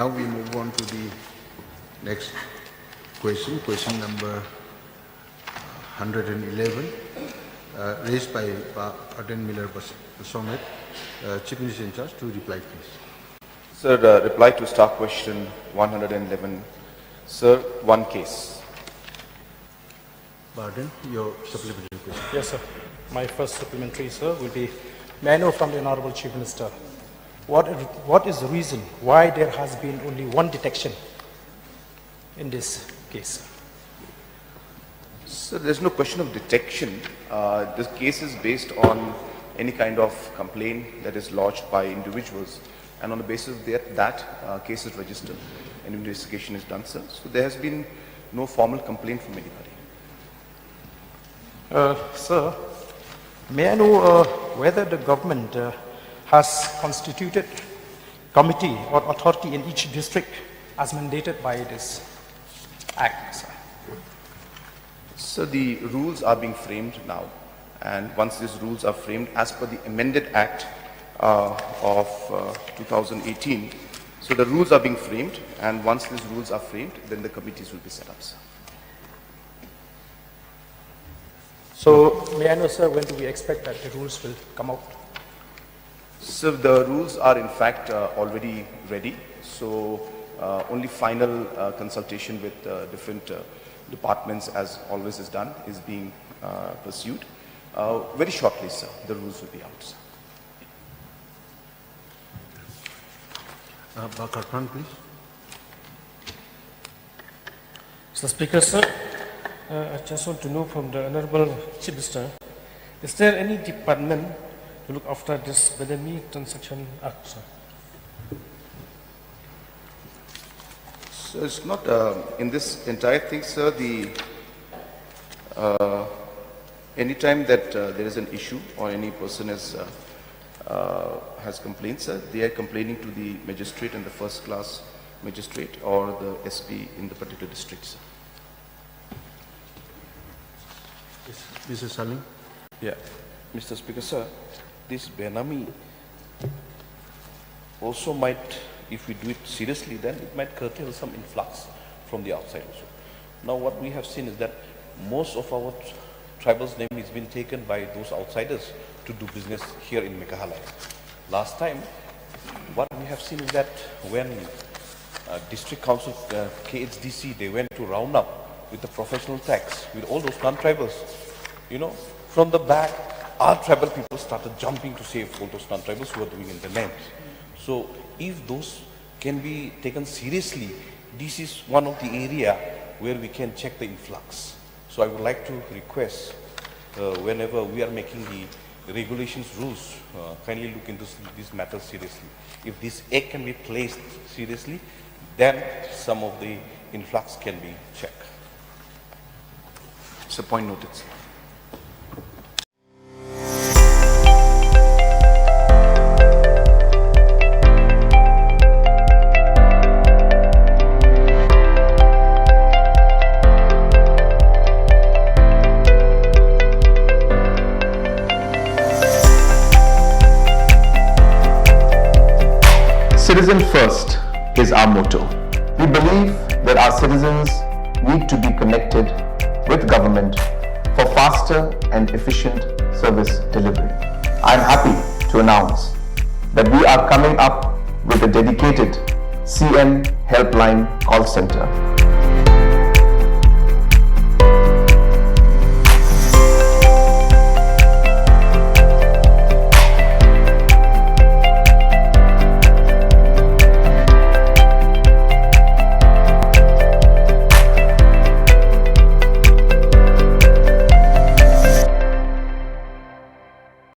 Now we move on to the next question number 111, raised by Bah Ardent Basaiawmoit. Chief Minister in charge to reply, please. Sir, reply to star question 111. Sir, one case. Bah Ardent, your supplementary question. Yes, sir. My first supplementary, sir, will be, may I know from the Honorable Chief Minister, what is the reason why there has been only one detection in this case? So there's no question of detection. This case is based on any kind of complaint that is lodged by individuals, and on the basis of that case is registered and investigation is done, sir. So there has been no formal complaint from anybody. Sir, may I know whether the government has constituted committee or authority in each district as mandated by this act, sir? So the rules are being framed now, and once these rules are framed as per the amended act of 2018, so the rules are being framed, and once these rules are framed, then the committees will be set up, sir. So may I know, sir, when do we expect that the rules will come out? So the rules are in fact already ready, so only final consultation with different departments, as always is done, is being pursued. Very shortly, sir, the rules will be out, sir. Bah Ardent, please. Mr. Speaker, sir, I just want to know from the Honorable Chief Minister, is there any department to look after this Benami Transaction Act, sir? So it's not in this entire thing, sir. Anytime that there is an issue or any person has complaints, sir, they are complaining to the magistrate and the first class magistrate or the SP in the particular district, sir. Mr. Salim. Yeah, Mr. Speaker, sir, this Benami also might, if we do it seriously, then it might curtail some influx from the outside also. Now what we have seen is that most of our tribals' name is been taken by those outsiders to do business here in Meghalaya. Last time, what we have seen is that when District Council, KHDC, they went to round up with the professional tax, with all those non-tribals, you know, from the back, our tribal people started jumping to save all those non-tribals who are doing in their names. So if those can be taken seriously, this is one of the area where we can check the influx. So I would like to request, whenever we are making the regulations, rules, kindly look into this matter seriously. If this act can be placed seriously, then some of the influx can be checked. So point noted, sir. Citizen first is our motto. We believe that our citizens need to be connected with government for faster and efficient service delivery. I am happy to announce that we are coming up with a dedicated CM helpline call center